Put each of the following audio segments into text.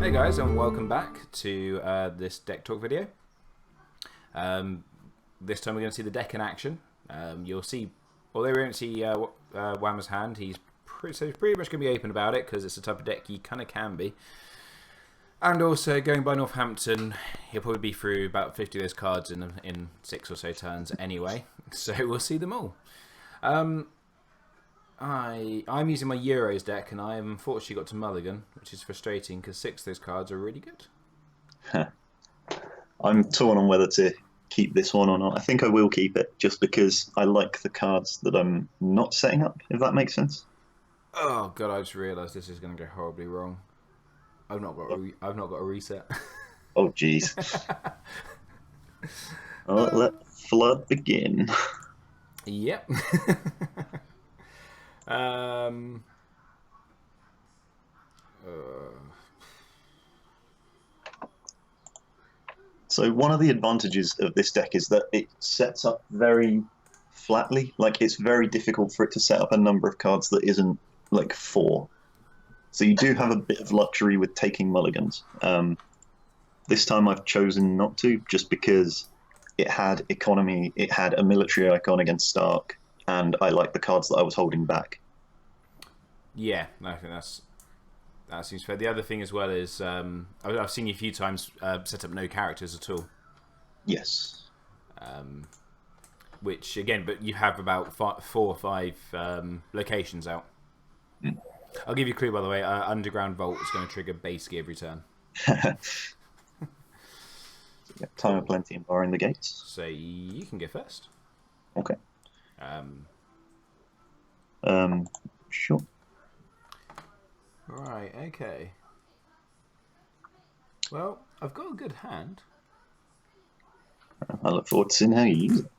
Hey guys, and welcome back to this deck talk video. This time we're going to see the deck in action. You'll see, although we won't see Wamma's hand, he's pretty much going to be open about it because it's the type of deck he kind of can be. And also, going by Northampton, he'll probably be through about 50 of those cards in 6 or so turns anyway. So we'll see them all. I'm using my Euros deck, and I have unfortunately got to mulligan, which is frustrating because 6 of those cards are really good. I'm torn on whether to keep this one or not. I think I will keep it, just because I like the cards that I'm not setting up, if that makes sense. Oh god, I just realised this is going to go horribly wrong. I've not got a reset. Oh jeez. Let flood begin. Yep. So one of the advantages of this deck is that it sets up very flatly. Like, it's very difficult for it to set up a number of cards that isn't like 4. So you do have a bit of luxury with taking mulligans. This time I've chosen not to, just because it had economy, it had a military icon against Stark, and I like the cards that I was holding back. Yeah, I think that seems fair. The other thing as well is I've seen you a few times set up no characters at all. Yes. Which again, but you have about 4 or 5 locations out. Mm. I'll give you a clue, by the way. Underground Vault is going to trigger Basically every turn. Time of plenty and barring the gates. So you can go first. Okay. Sure. Right, okay. Well, I've got a good hand. I look forward to seeing how you use it.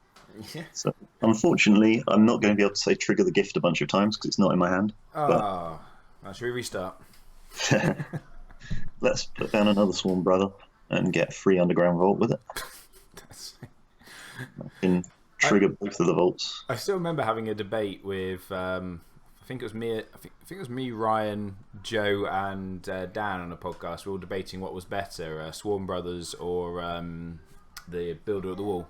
Yeah. So, unfortunately, I'm not going to be able to say trigger the gift a bunch of times because it's not in my hand. Oh, should we restart? Let's put down another Swarm Brother and get free Underground Vault with it. I can trigger both of the vaults. I still remember having a debate with I think it was me, Ryan, Joe, and Dan on a podcast. We were all debating what was better, Swarm Brothers or the Builder of the Wall.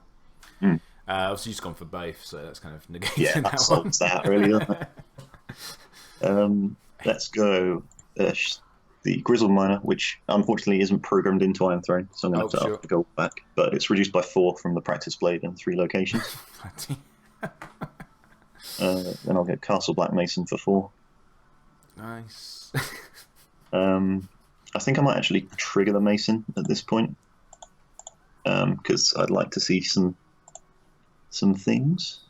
Mm. Obviously, you've gone for both, so that's kind of negating Yeah, that solves that, really, doesn't it? Let's go the Grizzled Miner, which unfortunately isn't programmed into Iron Throne, so I'm going to have to go back. But it's reduced by 4 from the Practice Blade in 3 locations. Then I'll get Castle Black Mason for 4. Nice. I think I might actually trigger the Mason at this point, because I'd like to see some things.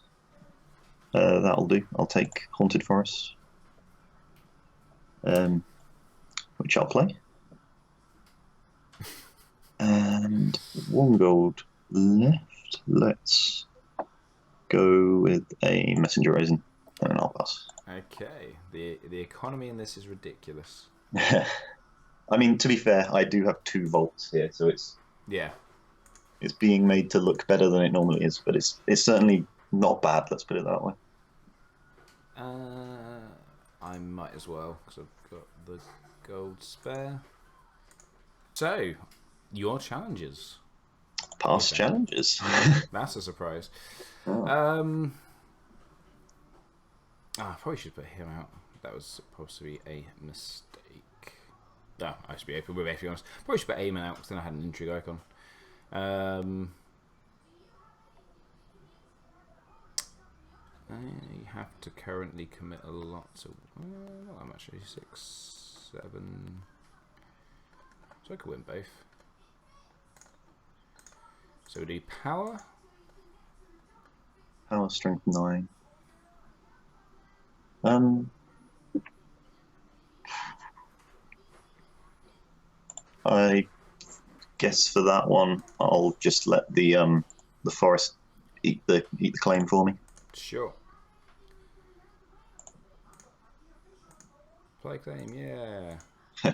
That'll do. I'll take Haunted Forest, which I'll play. And 1 gold left. Let's go with a Messenger Raisin, and then I'll pass. Okay. The economy in this is ridiculous. I mean, to be fair, I do have 2 vaults here, so it's being made to look better than it normally is, but it's certainly not bad. Let's put it that way. I might as well because I've got the gold spare. So, your challenges. Past challenges. That's a surprise. Oh. I probably should put him out. That was supposed to be a mistake. No, I should be open with it, to be honest. Probably should put Eamon out because then I had an intrigue icon. You have to currently commit a lot, so I'm actually 6, 7. So I could win both. So we do power. Power, strength 9. I guess for that one, I'll just let the forest eat the claim for me. Sure. Play claim, yeah.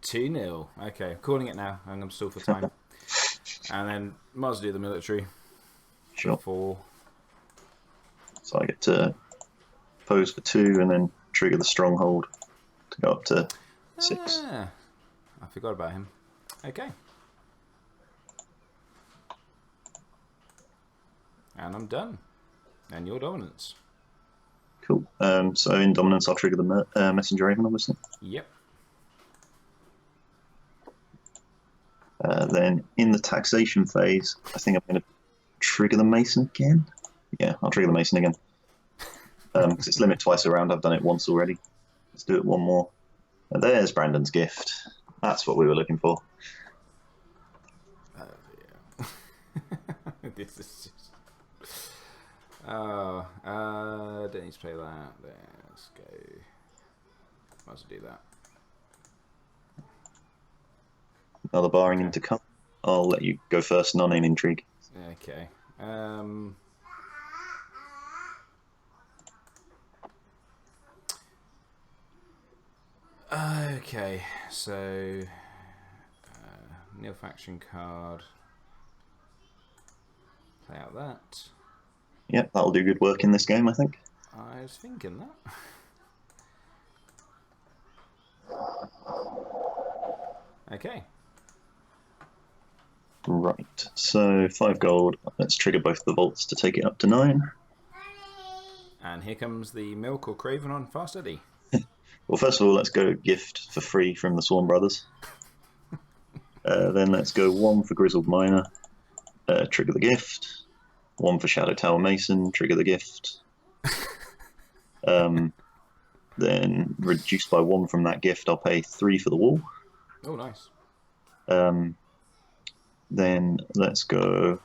2-0. Okay, calling it now. I'm still for time. And then might as well do the military. Sure. 4. So I get to pose for 2 and then trigger the stronghold to go up to 6. I forgot about him. Okay. And I'm done. And your dominance. Cool. So in dominance, I'll trigger the messenger raven, obviously. Yep. Then in the taxation phase, I think I'm going to trigger the mason again. Yeah, I'll trigger the mason again. Because it's limit twice around. I've done it once already. Let's do it one more. And there's Brandon's gift. That's what we were looking for. Yeah. This is just... Oh, don't need to play that. Let's go. Might as well do that. Another barring into come. I'll let you go first, non-name intrigue. Okay. Okay, so nil faction card. Play out that. Yep, that'll do good work in this game, I think. I was thinking that. Okay. Right, so 5 gold. Let's trigger both the vaults to take it up to 9. And here comes the Milk or Craven on Fast Eddie. Well, first of all, let's go gift for free from the Swan Brothers. Then let's go 1 for Grizzled Miner, trigger the gift. 1 for Shadow Tower Mason, trigger the gift. Then reduced by 1 from that gift, I'll pay 3 for the wall. Oh, nice. Then let's go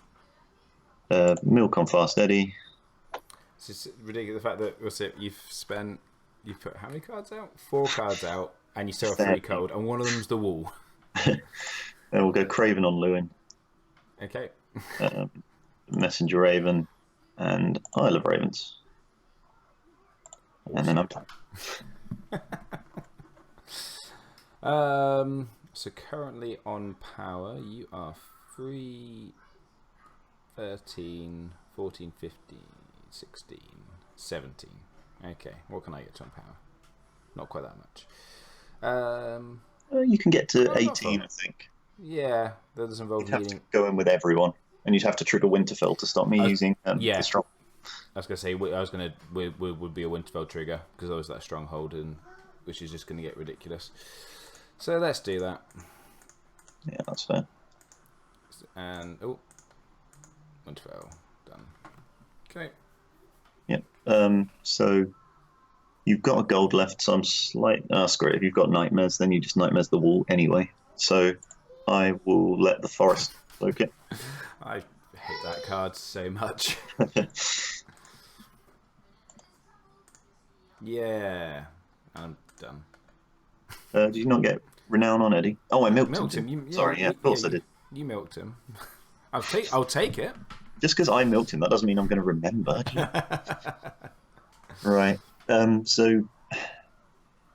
Milk on Fast Eddie. It's just ridiculous the fact that you've put how many cards out? 4 cards out, and you still have 3 cold, and one of them's the wall. Then we'll go Craven on Lewin. Okay. Messenger Raven, and Isle of Ravens. And then I'm done. So currently on power, you are 3, 13, 14, 15, 16, 17. Okay, what can I get to on power? Not quite that much. You can get to 18, I think. Yeah, that does involve You'd have to go in with everyone, and you'd have to trigger Winterfell to stop me using the strong. I was gonna say would be a Winterfell trigger because there was that stronghold, and which is just gonna get ridiculous. So let's do that. Yeah, that's fair. And Winterfell done. Okay. Yep. So you've got a gold left, so I'm that's great. If you've got nightmares, then you just nightmares the wall anyway. So I will let the forest cloak it. I hate that card so much. Yeah, I'm done. Did you not get renown on Eddie? Oh, I milked him. Sorry, of course I did. You milked him. I'll take it. Just because I milked him, that doesn't mean I'm going to remember. Right. So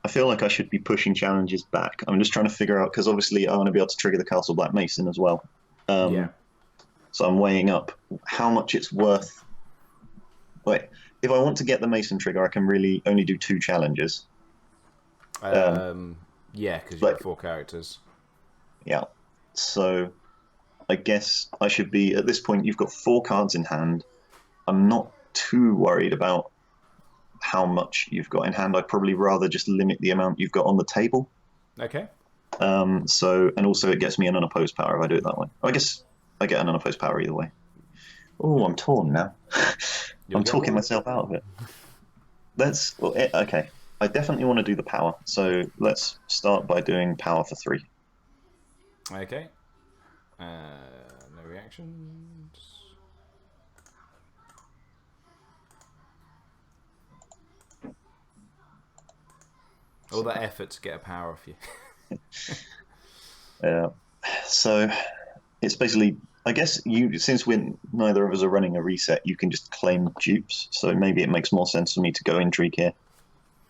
I feel like I should be pushing challenges back. I'm just trying to figure out, because obviously I want to be able to trigger the Castle Black Mason as well. Yeah. So I'm weighing up how much it's worth. Wait, if I want to get the Mason trigger, I can really only do 2 challenges. Yeah, because you have 4 characters. Yeah. So I guess I should be, at this point, you've got 4 cards in hand. I'm not too worried about how much you've got in hand. I'd probably rather just limit the amount you've got on the table. Okay. And also it gets me an unopposed power if I do it that way. I guess I get an unopposed power either way. Oh, I'm torn now. I'm talking myself out of it. Okay. I definitely want to do the power. So let's start by doing power for 3. Okay. No reactions. All that effort to get a power off you. Yeah. So it's basically, I guess since neither of us are running a reset, you can just claim dupes. So maybe it makes more sense for me to go intrigue here,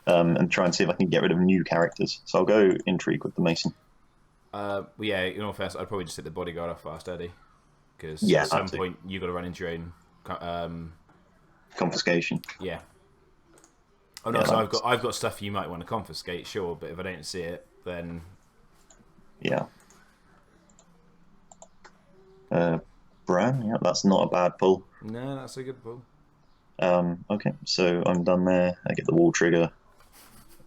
and try and see if I can get rid of new characters. So I'll go intrigue with the Mason. Yeah, in all fairness, I'd probably just hit the bodyguard off Fast Eddie, because at some point you got to run into your own confiscation. Yeah. Oh no, so I've got stuff you might want to confiscate, sure, but if I don't see it, then Yeah. Bran, yeah, that's not a bad pull. No, that's a good pull. Okay, so I'm done there. I get the wall trigger.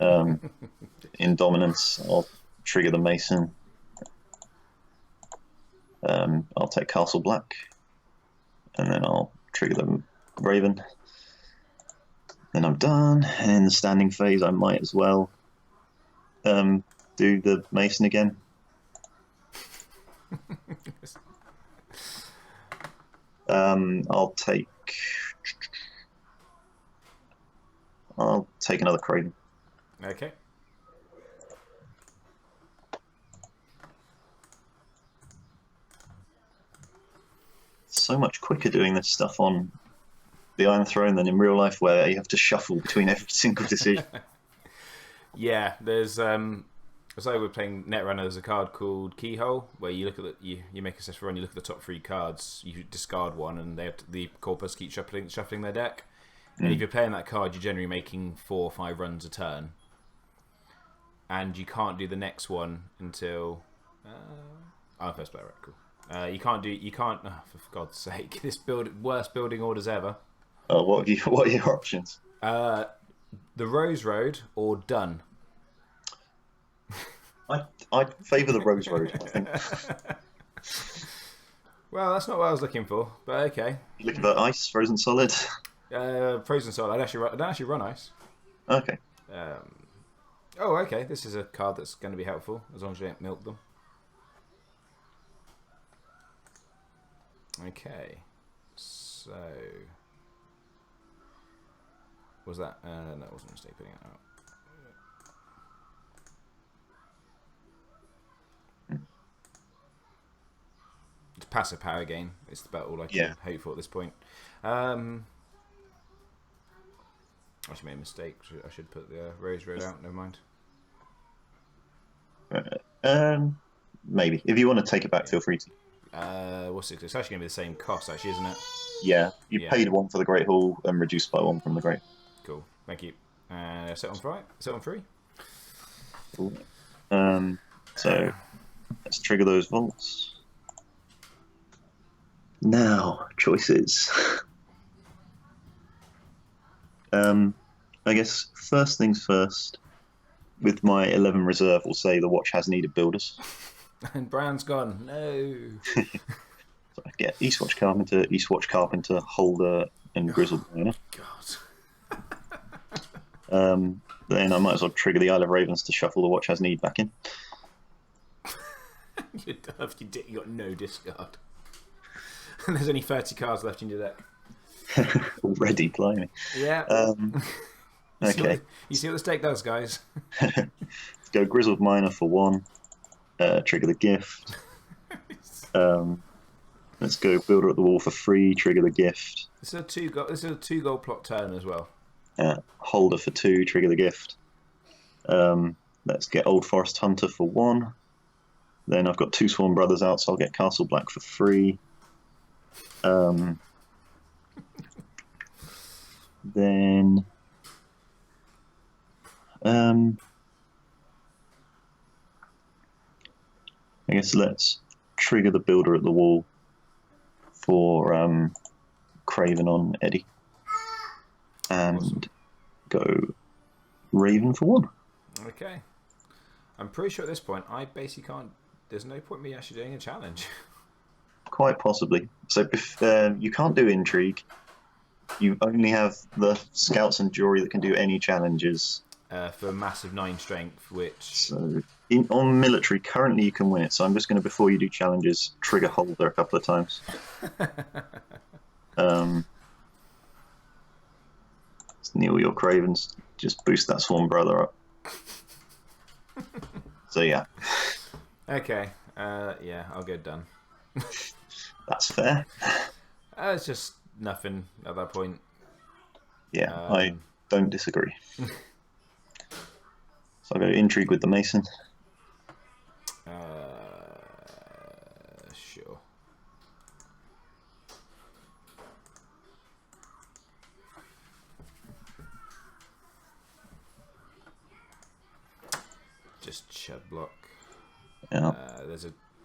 In dominance, I'll trigger the Mason. I'll take Castle Black, and then I'll trigger the Raven. Then I'm done. And in the standing phase, I might as well do the Mason again. I'll take another Craven. Okay. So much quicker doing this stuff on the Iron Throne than in real life, where you have to shuffle between every single decision. Yeah, there's so we're playing Netrunner. There's a card called Keyhole where you look at you make a successful run. You look at the top 3 cards. You discard one, and the corpus keep shuffling their deck. And if you're playing that card, you're generally making 4 or 5 runs a turn, and you can't do the next one until first player. Right, cool. You can't. Oh, for God's sake, this worst building orders ever. What are your options? The Rose Road or Done. I favour the Rose Road, I think. Well, that's not what I was looking for, but okay. You look at the ice, frozen solid. Frozen Solid. I don't actually run ice. Okay. Okay. This is a card that's going to be helpful as long as you don't milk them. Okay. So, was that? No, it wasn't a mistake putting it out. It's passive power gain. It's about all I can hope for at this point. I actually made a mistake. I should put the Rose Road out. Never mind. Maybe. If you want to take it back, feel free to. What's it? It's actually going to be the same cost, actually, isn't it? Yeah. You paid 1 for the Great Hall and reduced by 1 from the Great. Cool. Thank you. Set on 3. Set on 3. Cool. So let's trigger those vaults. Now, choices. I guess first things first, with my 11 reserve, we'll say the watch has needed builders. And Brown's gone. No. So I get Eastwatch Carpenter, Holder, and Grizzled Miner. God. Then I might as well trigger the Isle of Ravens to shuffle the watch has need back in. You got no discard. And there's only 30 cards left in your deck. Already, blimey. Yeah. Okay. You see what this deck does, guys? Let's go Grizzled Miner for 1. Trigger the gift. Let's go Builder at the Wall for 3. Trigger the gift. This is a 2 gold plot turn as well. Holder for 2. Trigger the gift. Let's get Old Forest Hunter for 1. Then I've got 2 Sworn Brothers out, so I'll get Castle Black for 3. Then I guess let's trigger the Builder at the Wall for Craven on Eddie. And awesome. Go Raven for 1. Okay. I'm pretty sure at this point I basically can't. There's no point in me actually doing a challenge. Quite possibly. So if you can't do Intrigue, you only have the Scouts and Jury that can do any challenges. For massive 9 strength, which... So on military, currently you can win it. So I'm just going to, before you do challenges, trigger Holder a couple of times. Kneel your Cravens. Just boost that Swarm Brother up. So yeah. Okay. Yeah, I'll go Done. That's fair. It's just nothing at that point. Yeah, I don't disagree. So I'll go Intrigue with the Mason. Sure. Just Chud block. Yeah.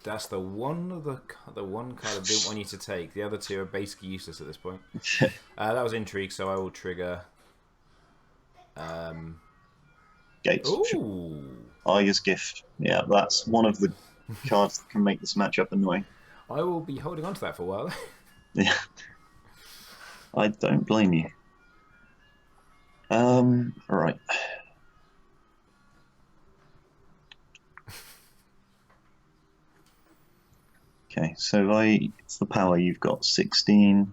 That's the one card I didn't want you to take. The other two are basically useless at this point. That was intrigue, so I will trigger. Gates. Ooh. Aya's Gift. Yeah, that's one of the cards that can make this matchup annoying. I will be holding on to that for a while. Yeah. I don't blame you. Right. Okay, so it's the power. You've got 16.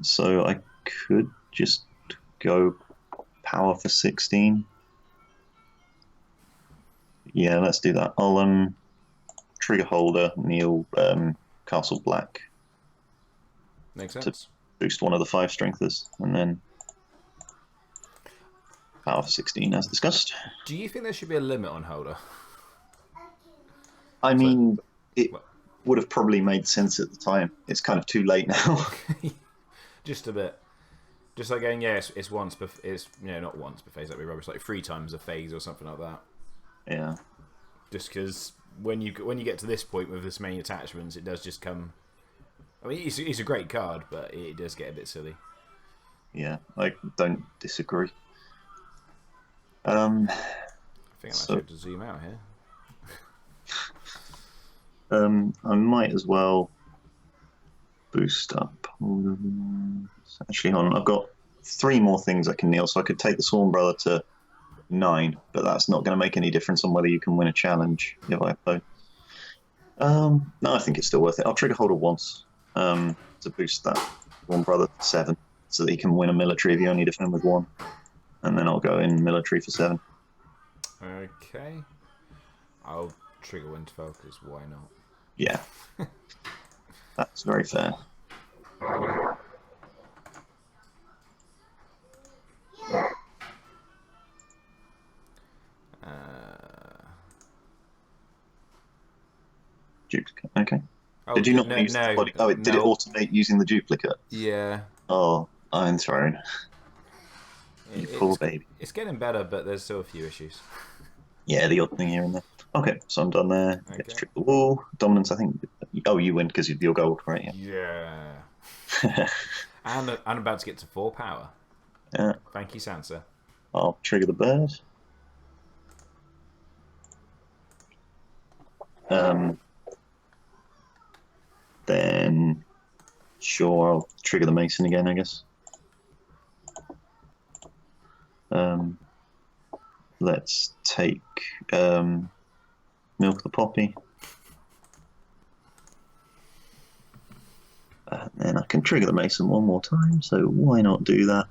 So I could just go power for 16. Yeah, let's do that. I'll trigger holder, Neil, Castle Black. Makes sense. Boost one of the 5 strengthers, and then power for 16 as discussed. Do you think there should be a limit on holder? I mean, it would have probably made sense at the time. It's kind of too late now. Just a bit. Just like going, yeah, it's once, but it's not once per phase. That'd be rubbish. Like 3 times a phase or something like that. Yeah. Just because when you get to this point with this many attachments, it does just come. I mean, it's a great card, but it does get a bit silly. Yeah, I don't disagree. I think I'm actually going to zoom out here. I might as well boost up. Actually, hold on. I've got 3 more things I can kneel, so I could take the Sworn Brother to 9, but that's not going to make any difference on whether you can win a challenge if I play. No, I think it's still worth it. I'll trigger holder once to boost that Sworn Brother to 7, so that he can win a military if you only defend with 1, and then I'll go in military for 7. Okay. I'll trigger Winterfell because why not? Yeah. That's very fair. Duplicate. Okay. Oh, did you not use the body? Oh, did it automate using the duplicate? Yeah. Oh, Iron Throne. You poor baby. It's getting better, but there's still a few issues. Yeah, the odd thing here and there. Okay, so I'm done there. Okay. Let's trick the wall. Dominance, I think. Oh, you win because of your gold, right? Yeah. And I'm about to get to 4 power. Yeah. Thank you, Sansa. I'll trigger the bird. Then, sure, I'll trigger the Mason again, I guess. Let's take Milk the Poppy. And then I can trigger the Mason one more time, so why not do that?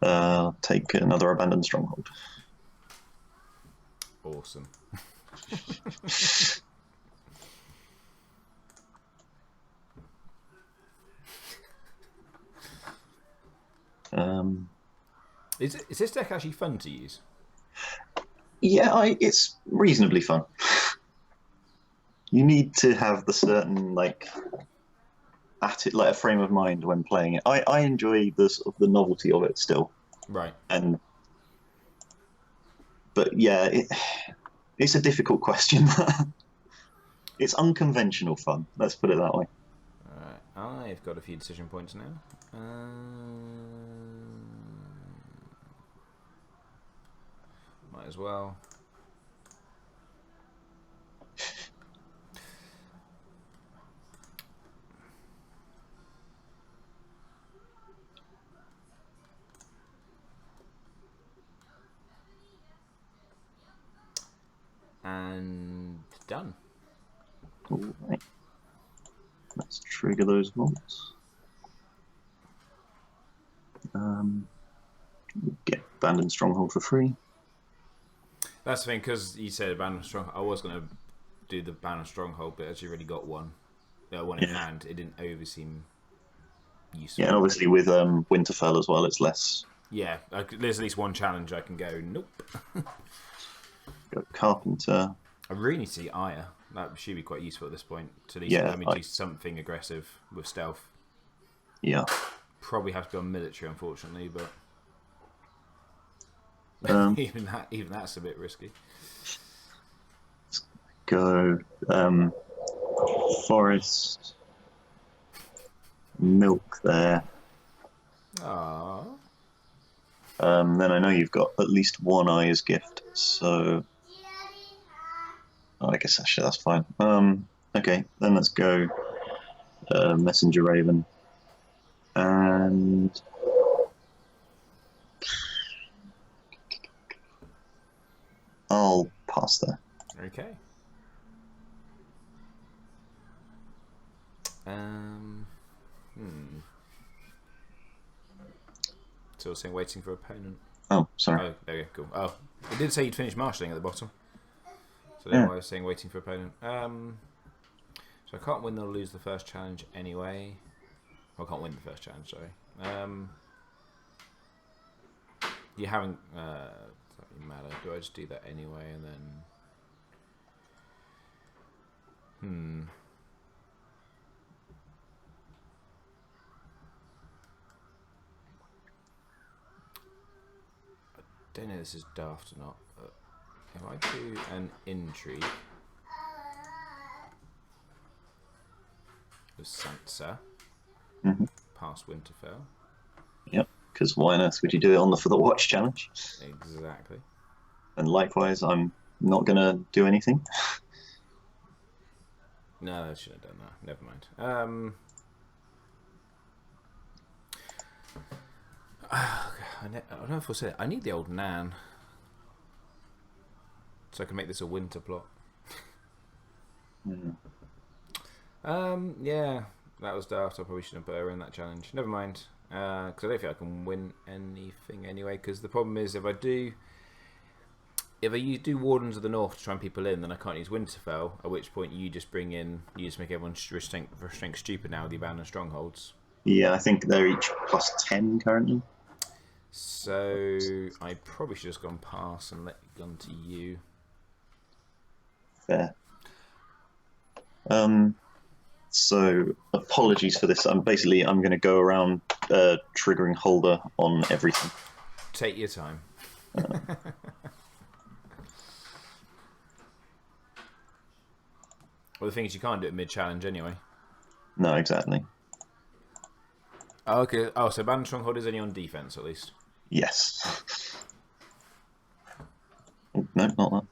I'll take another Abandoned Stronghold. Awesome. Is this deck actually fun to use? Yeah, it's reasonably fun. You need to have the certain like a frame of mind when playing it. I enjoy the novelty of it still. Right. But yeah, it's a difficult question. It's unconventional fun. Let's put it that way. Alright, I've got a few decision points now. Might as well. And done. All right. Let's trigger those bolts. Get Abandoned Stronghold for free. That's the thing, because you said Abandoned Stronghold. I was going to do the Abandoned Stronghold, but as you already got one, one in hand, it didn't over seem useful. Yeah, and obviously with Winterfell as well, it's less. Yeah, there's at least one challenge I can go, nope. Go Carpenter. I really need to see Aya. That should be quite useful at this point. To at least let me do something aggressive with stealth. Yeah. Probably have to be on military, unfortunately, but... Even that's a bit risky. Go forest milk there. Aww. Then I know you've got at least one Eyes gift, so I guess actually that's fine. Okay, then let's go Messenger Raven, and I'll pass there. Okay. So saying waiting for opponent. Oh, sorry. Oh, there we go. Cool. Oh, it did say you'd finish marshalling at the bottom. So that's why I was saying waiting for opponent. So I can't win or lose the first challenge anyway. Well, I can't win the first challenge, sorry. You haven't... doesn't really matter. Do I just do that anyway and then... I don't know if this is daft or not, but if I do an intrigue with Sansa past Winterfell. Yep, because why on earth would you do it for the watch challenge? Exactly. And likewise, I'm not going to do anything. No, I shouldn't have done that. Never mind. I don't know if I'll say it. I need the old Nan. So I can make this a winter plot. Yeah, that was daft. I probably shouldn't have put her in that challenge. Never mind. Because I don't think I can win anything anyway. Because the problem is, if I do Wardens of the North to try and people in, then I can't use Winterfell. At which point you just make everyone restraint stupid now with the abandoned strongholds. Yeah, I think they're each plus 10 currently. So I probably should have just gone pass and let it gone to you. Fair. So apologies for this. I'm going to go around triggering holder on everything. Take your time. Well, the thing is, you can't do it mid-challenge anyway. No, exactly. Oh, okay. Oh, so Abandoned Stronghold is only on defense, at least. Yes. Oh, no, not that.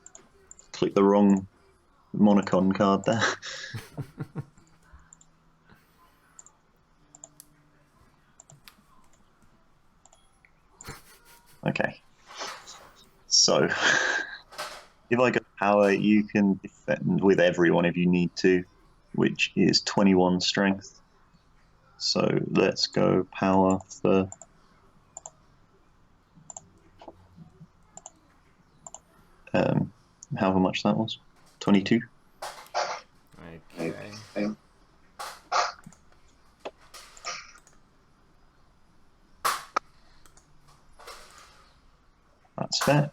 Click the wrong Monocon card there. Okay. So, if I go power, you can defend with everyone if you need to, which is 21 strength. So let's go power for however much that was. 22. Okay. That's fair.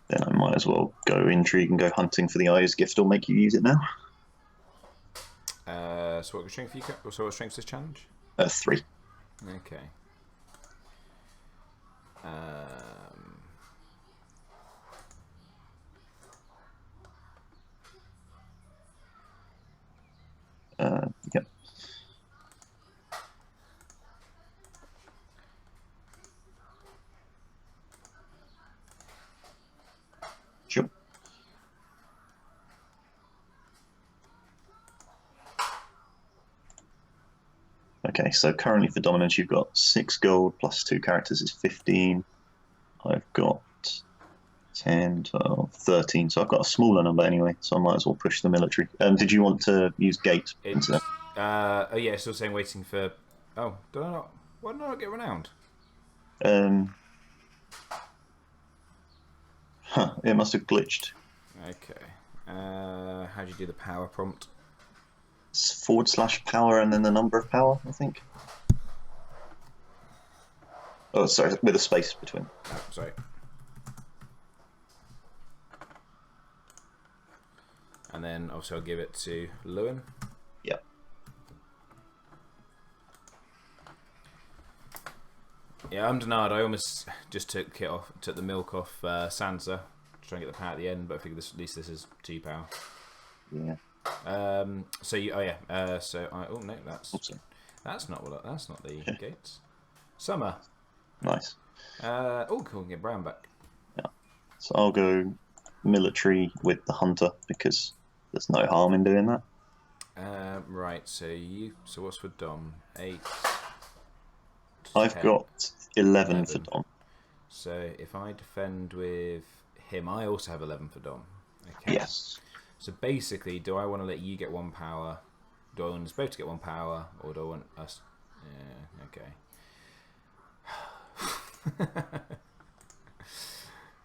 Then I might as well go intrigue and go hunting for the Eyes gift, or make you use it now. So what strength what strength is this challenge? 3. Okay. Yep. Sure. Okay, so currently for dominance you've got 6 gold plus 2 characters is 15. I've got 10, 12, 13, so I've got a smaller number anyway, so I might as well push the military. Did you want to use gate instead? Oh yeah, still saying waiting for... Oh, why did I not get renowned? It must have glitched. Okay. How do you do the power prompt? It's /power and then the number of power, I think. Oh, sorry, with a space between. Oh, sorry. And then obviously I'll give it to Lewin. Yep. Yeah, I'm denied. I almost just took the milk off Sansa to try and get the power at the end, but I figured at least this is 2 power. Yeah. So you, oh yeah. Oh no, Also. that's not the gates. Summer. Nice. Oh, cool. Get Brown back. Yeah. So I'll go military with the hunter because there's no harm in doing that. Right. So what's for Dom? 8. I've 10, got 11 for Dom. So if I defend with him, I also have 11 for Dom. Okay. Yes. So basically, do I want to let you get 1 power? Do I want us both to get 1 power, or do I want us? Yeah. Okay.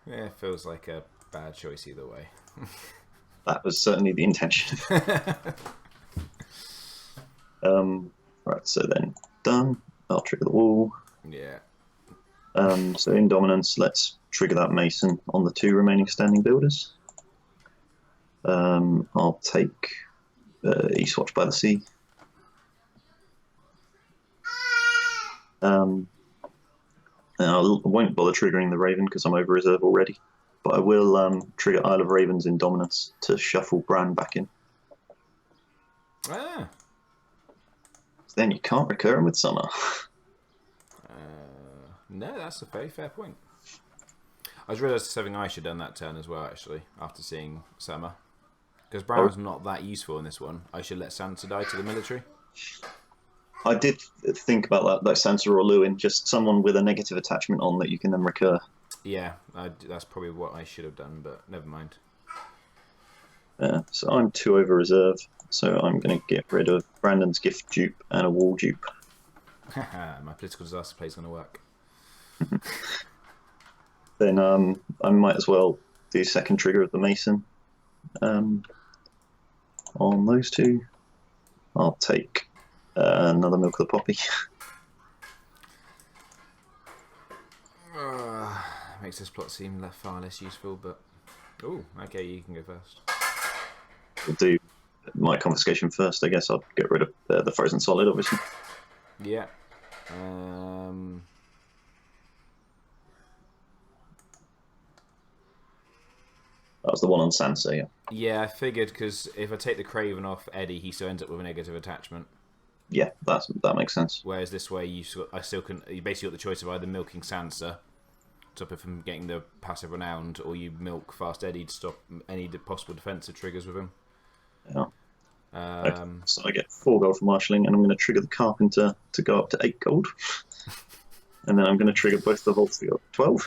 Yeah, it feels like a bad choice either way. That was certainly the intention. Right, so then done. I'll trigger the wall. Yeah. So in dominance, let's trigger that mason on the 2 remaining standing builders. I'll take Eastwatch by the Sea. And I won't bother triggering the Raven because I'm over reserve already. But I will trigger Isle of Ravens in dominance to shuffle Bran back in. Ah. So then you can't recur him with Summer. No, that's a very fair point. I just realised something I should have done that turn as well, actually, after seeing Summer. Because Brown's not that useful in this one. I should let Sansa die to the military. I did think about that, like Sansa or Lewin, just someone with a negative attachment on that you can then recur. Yeah, that's probably what I should have done, but never mind. So I'm 2 over reserve, so I'm going to get rid of Brandon's gift dupe and a wall dupe. My political disaster play is going to work. Then I might as well do second trigger of the Mason. On those 2, I'll take another Milk of the Poppy. Makes this plot seem far less useful, but... Oh, okay, you can go first. We'll do my confiscation first, I guess. I'll get rid of the Frozen Solid, obviously. Yeah. That was the one on Sansa, yeah. Yeah, I figured, because if I take the Craven off Eddie, he still ends up with a negative attachment. Yeah, that makes sense. Whereas this way, you basically got the choice of either milking Sansa, stop it from getting the passive renowned, or you milk Fast Eddie to stop any possible defensive triggers with him. Yeah. Okay. So I get 4 gold for marshalling, and I'm going to trigger the Carpenter to go up to 8 gold. And then I'm going to trigger both the Vaults to go up to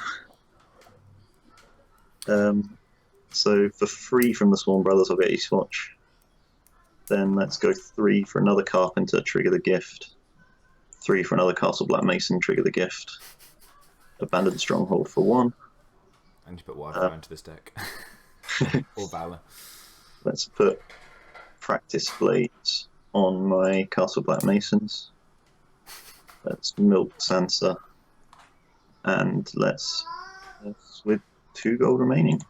12. So for 3 from the Sworn Brothers, I'll get Eastwatch. Then let's go 3 for another Carpenter, trigger the gift. 3 for another Castle Black Mason, trigger the gift. Abandoned Stronghold for 1. And you put Wildfire into this deck. Or Valor. Let's put Practice Blades on my Castle Black Masons. Let's milk Sansa. And let's with 2 gold remaining.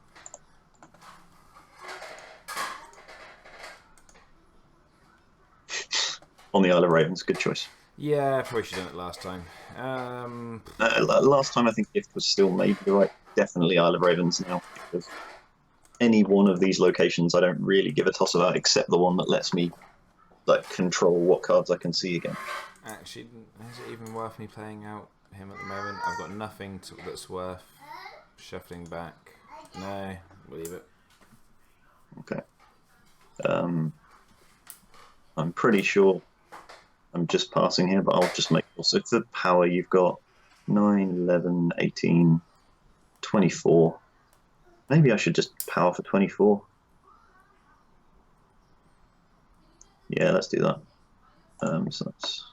On the Isle of Ravens, good choice. Yeah, I probably should have done it last time. Last time I think Gift was still maybe right. Definitely Isle of Ravens now. Because any one of these locations I don't really give a toss about except the one that lets me control what cards I can see again. Actually, is it even worth me playing out him at the moment? I've got nothing that's worth shuffling back. No, we'll leave it. Okay. I'm pretty sure I'm just passing here, but I'll just make also the power you've got 9, 11, 18, 24. Maybe I should just power for 24. Yeah, let's do that. So that's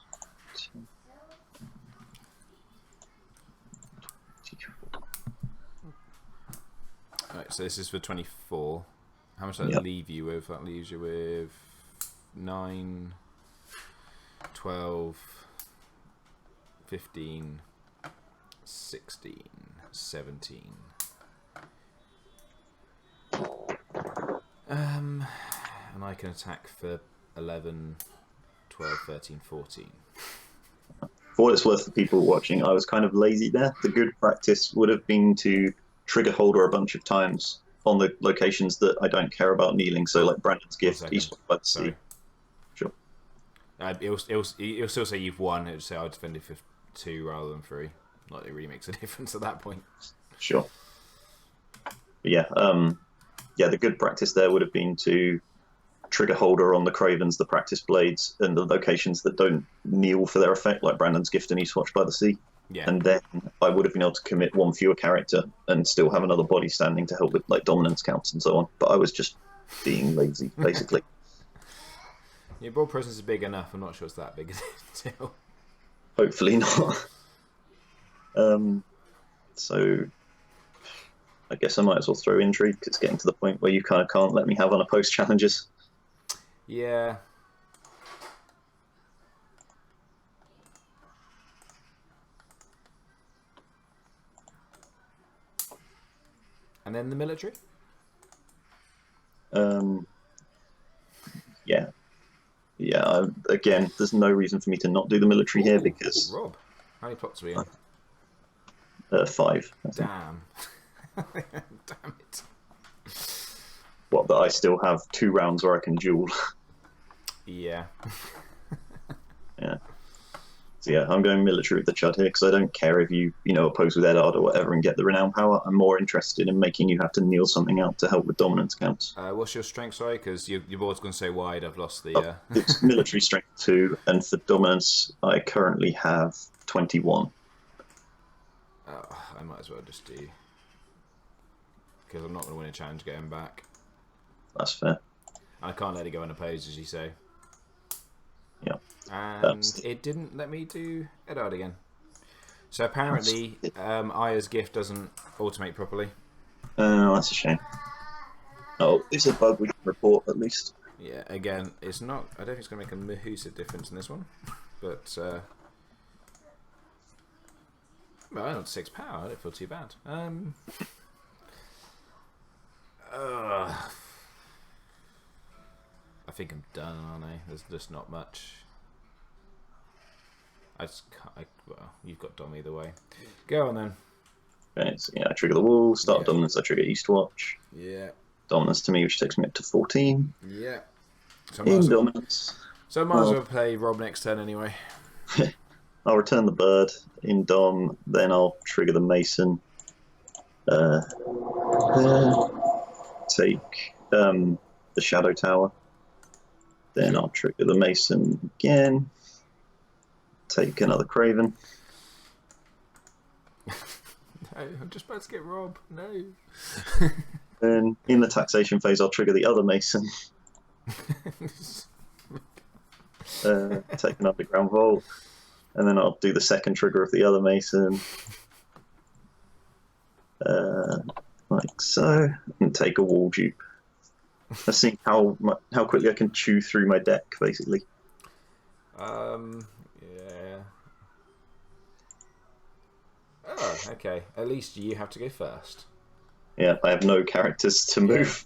24. Alright, so this is for 24. How much does that leave you with? That leaves you with 9, 12, 15, 16, 17. And I can attack for 11, 12, 13, 14. For what it's worth for people watching, I was kind of lazy there. The good practice would have been to trigger Holder a bunch of times on the locations that I don't care about kneeling. So like Brandon's Gift, East by the Sea. Sure. It'll still say you've won. It'll say I defended for 2 rather than 3. Like it really makes a difference at that point. Sure. But yeah, the good practice there would have been to trigger Holder on the Cravens, the practice blades, and the locations that don't kneel for their effect, like Brandon's Gift and Eastwatch by the Sea. Yeah. And then I would have been able to commit 1 fewer character and still have another body standing to help with like dominance counts and so on. But I was just being lazy, basically. Your board presence is big enough. I'm not sure it's that big still. Hopefully not. So I guess I might as well throw Intrigue. It's getting to the point where you kind of can't let me have unopposed challenges. Yeah. And then the military? Yeah. Again, there's no reason for me to not do the military here because... Rob, how many plots are we in? 5. Damn. Damn it. What, that I still have 2 rounds where I can duel? Yeah. Yeah. So yeah, I'm going military with the Chud here because I don't care if you oppose with Eddard or whatever and get the renown power. I'm more interested in making you have to kneel something out to help with dominance counts. What's your strength, sorry? Because your board's going to say wide. I've lost the... It's military strength 2, and for dominance, I currently have 21. I might as well just do... Because I'm not going to win a challenge getting back. That's fair. I can't let it go unopposed, as you say. Yeah. And it didn't let me do Eddard again. So apparently, Aya's Gift doesn't automate properly. That's a shame. Oh, it's a bug we can report at least. Yeah, again, it's not... I don't think it's going to make a massive difference in this one. But, well, I got 6 power. I don't feel too bad. I think I'm done, aren't I? There's just not much. Well, you've got Dom either way. Go on then. Okay, so yeah, I trigger the wall. Start dominance, I trigger Eastwatch. Yeah. Dominance to me, which takes me up to 14. Yeah. So dominance. So I might as well play Rob next turn anyway. I'll return the bird in Dom, then I'll trigger the Mason. Take the Shadow Tower. Then I'll trigger the Mason again. Take another Craven. No, I'm just about to get Rob. No. Then in the taxation phase, I'll trigger the other Mason. Take an Underground Vault. And then I'll do the second trigger of the other Mason. Like so. And take a Wall Dupe. I've seen how quickly I can chew through my deck, basically. Yeah. Oh, okay. At least you have to go first. Yeah, I have no characters to move.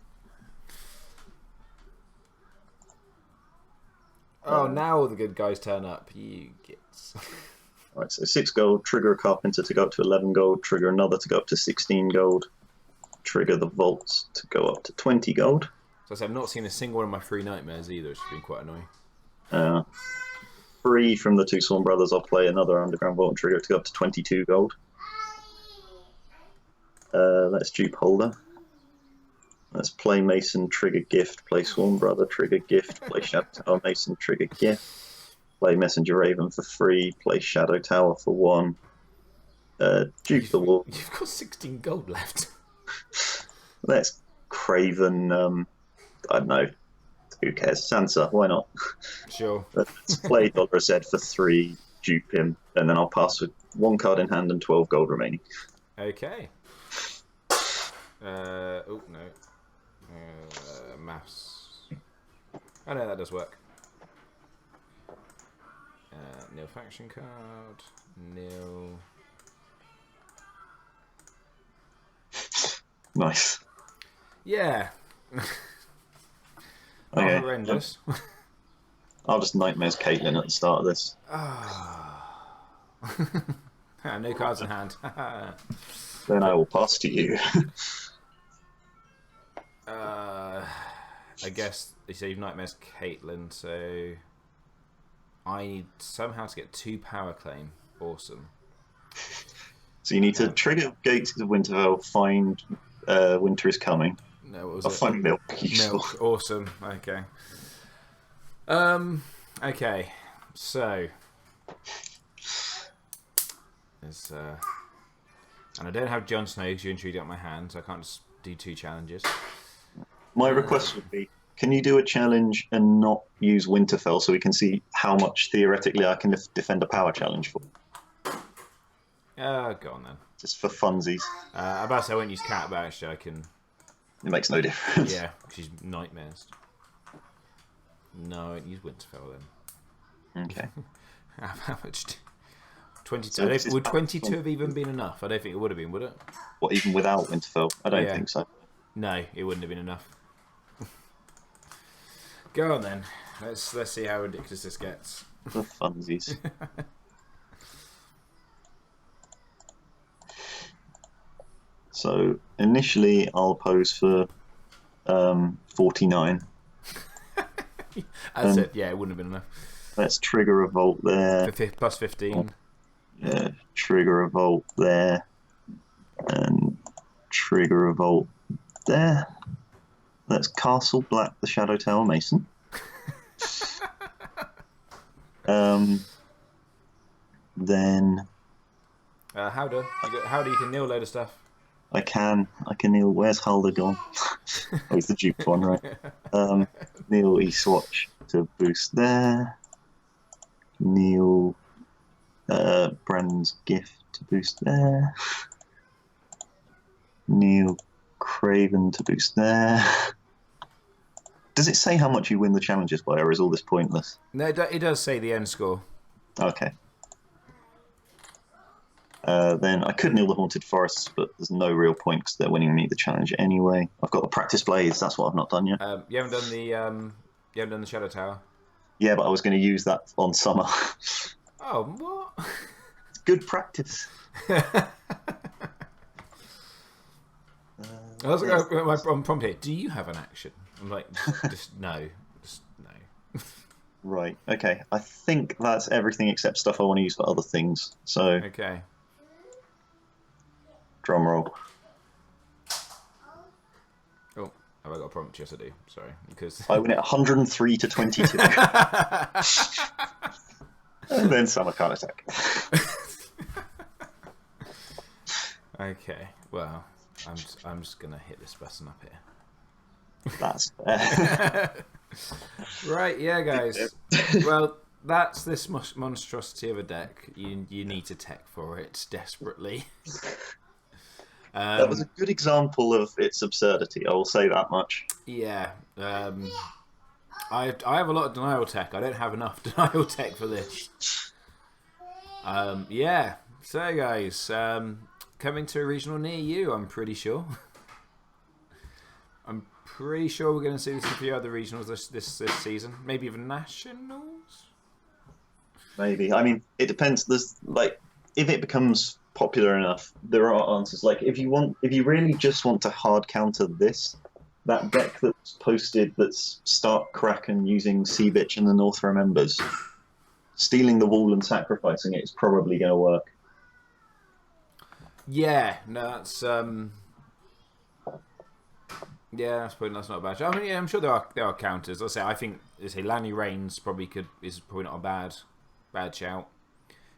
Oh, now all the good guys turn up. You get... Right, so 6 gold, trigger a Carpenter to go up to 11 gold, trigger another to go up to 16 gold, trigger the Vaults to go up to 20 gold. So I said, I've not seen a single one of my 3 nightmares either, which has been quite annoying. Free from the 2 Sworn Brothers, I'll play another Underground Vault and trigger it to go up to 22 gold. Let's dupe Holder. Let's play Mason, trigger Gift, play Sworn Brother, trigger Gift, play Shadow Tower, Mason, trigger Gift, play Messenger Raven for 3, play Shadow Tower for 1, dupe the Wolf. You've got 16 gold left. Let's Craven, I don't know, who cares? Sansa, why not? Sure. Let's play Dollar Zed for 3, dupe him, and then I'll pass with 1 card in hand and 12 gold remaining. Okay. Oh, no. Maths. Oh, no, that does work. Nil faction card. Nil. Nice. Yeah. Okay. Horrendous. I'll just Nightmares Caitlyn at the start of this. No cards in hand. Then I will pass to you. I guess they say Nightmare's Caitlyn, so I need somehow to get 2 power claim. Awesome. So you need to trigger Gates of Winterfell, find Winter is Coming. No, what was I'll it? find Milk. Useful. Milk. Awesome. Okay. Okay. So there's and I don't have Jon Snow because you intrigued out my hand, so I can't just do 2 challenges. My request would be, can you do a challenge and not use Winterfell so we can see how much theoretically I can defend a power challenge for? Go on then. Just for funsies. I about to say I won't use Cat, but actually I can. It makes no difference. Yeah, she's Nightmares. No, I won't use Winterfell then. Okay. How much? 22. So Would 22 have even been enough? I don't think it would have been, would it? What, even without Winterfell? I don't Yeah. think so. No, it wouldn't have been enough. Go on then. Let's see how ridiculous this gets. The funsies. So initially I'll pose for 49. That's it. Yeah, it wouldn't have been enough. Let's trigger a Volt there. Plus 15. Yeah, trigger a Volt there. And trigger a Volt there. Let's Castle Black the Shadow Tower Mason. Then Howder, you can kneel a load of stuff. I can kneel. Where's Halder gone? Oh, he's the duped one, right? Kneel E-Swatch to boost there. Kneel Brand's Gift to boost there. Kneel Craven to boost there. Does it say how much you win the challenges by, or is all this pointless? No, it does say the end score. Okay. Then I could kneel the Haunted Forests, but there's no real point because they're winning me the challenge anyway. I've got the Practice Blades. That's what I've not done yet. You haven't done the Shadow Tower. Yeah, but I was going to use that on Summer. Oh, what? It's good practice. I was my prompt here. Do you have an action? I'm like, just no. Right. Okay. I think that's everything except stuff I want to use for other things. So. Okay. Drum roll. Oh, have I got a prompt? Yes, I do. Sorry, because I win it 103 to 22. And then Summer can't attack. Okay. Well, I'm just gonna hit this button up here. That's fair. Right, yeah, guys. Well, that's this monstrosity of a deck. You need to tech for it desperately. That was a good example of its absurdity. I will say that much. Yeah. I have a lot of denial tech. I don't have enough denial tech for this. Yeah. So, guys, coming to a regional near you, I'm pretty sure. I'm pretty sure we're going to see this in a few other regionals this season. Maybe even nationals. Maybe. I mean, it depends. There's like, if it becomes popular enough, there are answers. Like, if you really just want to hard counter this, that deck that's posted that's Stark Kraken using Sea Bitch and the North Remembers, stealing the wall and sacrificing it is probably going to work. Yeah, no, that's yeah, that's not a bad. I mean, yeah, I'm sure there are counters. I think Lanny Reigns is probably not a bad shout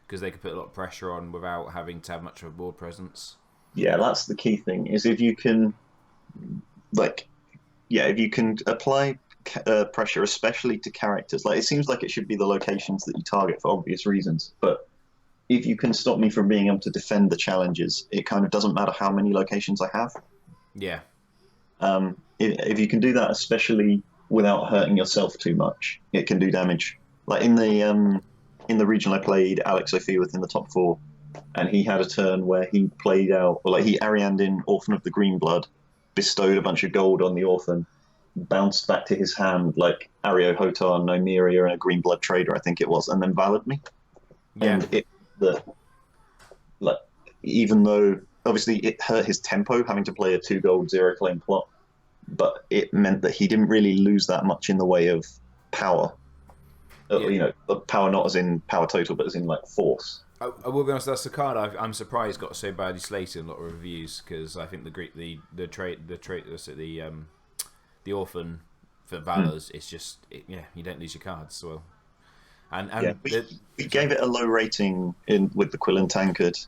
because they could put a lot of pressure on without having to have much of a board presence. Yeah, that's the key thing. Is if you can, if you can apply pressure, especially to characters. Like, it seems like it should be the locations that you target for obvious reasons, but if you can stop me from being able to defend the challenges, it kind of doesn't matter how many locations I have. Yeah. If you can do that, especially without hurting yourself too much, it can do damage. Like in the region I played, Alex O'Fee within the top 4, and he had a turn where he played out, he Arianed in Orphan of the Green Blood, bestowed a bunch of gold on the Orphan, bounced back to his hand like Ario Hotar, Nymeria, and a Green Blood Trader, I think it was, and then valid me. Yeah. And that, like, even though obviously it hurt his tempo having to play a 2 gold 0 claim plot, but it meant that he didn't really lose that much in the way of power. The power not as in power total, but as in like force. I will be honest, that's the card I'm surprised got so badly slated in a lot of reviews, because I think the orphan for Valor's, it's just you don't lose your cards. Well, and we gave it a low rating with the Quill and Tankard,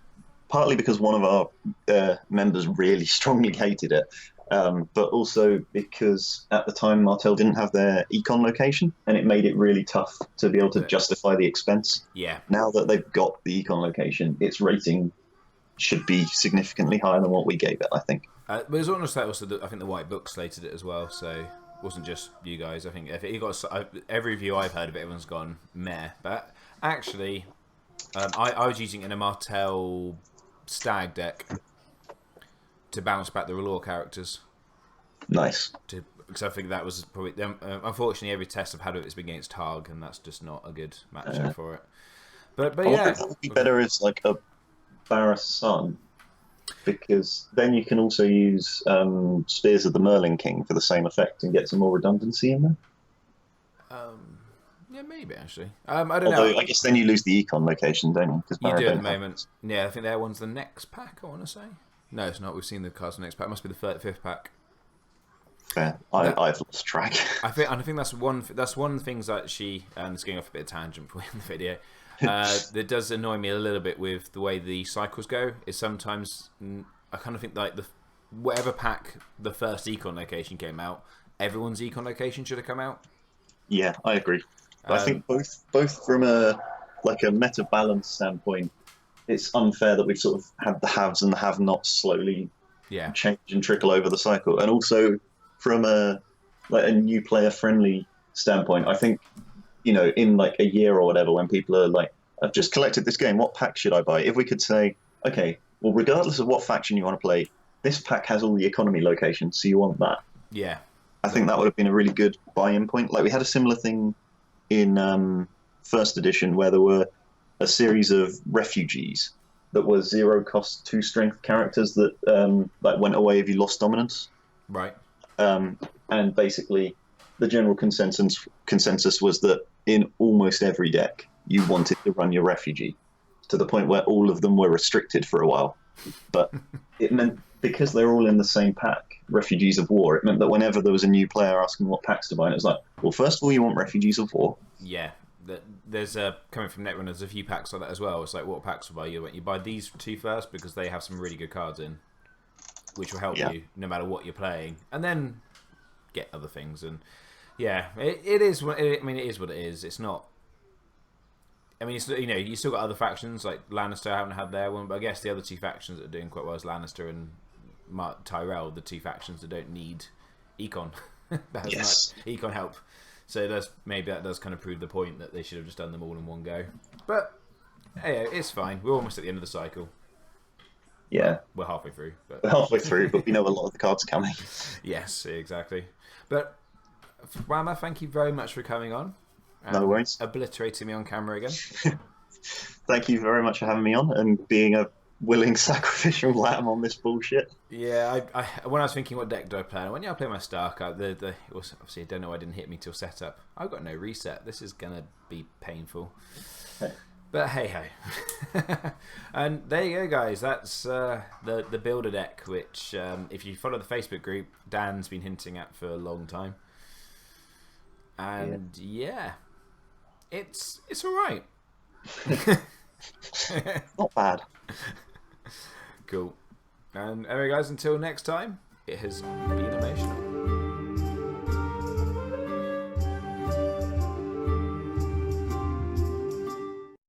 partly because one of our members really strongly hated it, but also because at the time Martel didn't have their econ location, and it made it really tough to be able to justify the expense. Yeah. Now that they've got the econ location, its rating should be significantly higher than what we gave it, I think. But it's almost like also I think the White Book slated it as well, so it wasn't just you guys. I think if it got every review I've heard of it, everyone's gone meh. But actually, I was using it in a Martel Stag deck to bounce back the R'hllor characters. Nice. Because I think that was probably... unfortunately, every test I've had of it has been against Targ, and that's just not a good matchup for it. But yeah... That would be better as like a Barras Sun, because then you can also use Spears of the Merlin King for the same effect and get some more redundancy in there. Yeah, maybe, actually. I don't Although, know. I guess then you lose the econ location, don't you? You do at the moment. Yeah, I think that one's the next pack, I want to say. No, it's not. We've seen the cards in the next pack. It must be the fifth pack. Fair. I've lost track. I think that's one of the things that and it's going off a bit of tangent for in the video, that does annoy me a little bit with the way the cycles go, is sometimes I kind of think like whatever pack the first econ location came out, everyone's econ location should have come out. Yeah, I agree. I think both from a meta balance standpoint, it's unfair that we've sort of had the haves and the have-nots slowly change and trickle over the cycle. And also from a new player-friendly standpoint, I think, in like a year or whatever, when people are like, I've just collected this game, what pack should I buy? If we could say, okay, well, regardless of what faction you want to play, this pack has all the economy locations, so you want that. Yeah. I think that would have been a really good buy-in point. Like, we had a similar thing in first edition, where there were a series of refugees that were 0-cost 2-strength characters that went away if you lost dominance. Right. And basically, the general consensus was that in almost every deck, you wanted to run your refugee, to the point where all of them were restricted for a while. But it meant, because they're all in the same pack, Refugees of War, it meant that whenever there was a new player asking what packs to buy, it was like, well, first of all, you want Refugees of War. Yeah. There's coming from Netrunner, there's a few packs like that as well. It's like, what packs to buy? You buy these two first because they have some really good cards in, which will help you no matter what you're playing, and then get other things. And it is what it is. It's not. I mean, it's, you still got other factions like Lannister haven't had their one, but I guess the other two factions that are doing quite well is Lannister and Tyrell, the two factions that don't need econ. Econ help. So that does kind of prove the point that they should have just done them all in one go. But hey, it's fine. We're almost at the end of the cycle. Yeah, we're halfway through. But we know a lot of the cards are coming. Yes, exactly. But Wamma, thank you very much for coming on. No worries. Obliterating me on camera again. Thank you very much for having me on and being a willing sacrificial lamb on this bullshit. Yeah, I when I was thinking what deck do I play, I went, I play my Stark. Obviously I don't know why I didn't hit me till setup. I've got no reset. This is gonna be painful. Hey. But hey. And there you go, guys. That's the builder deck, which if you follow the Facebook group, Dan's been hinting at for a long time. And it's all right. Not bad. Cool. And anyway, guys, until next time, it has been emotional.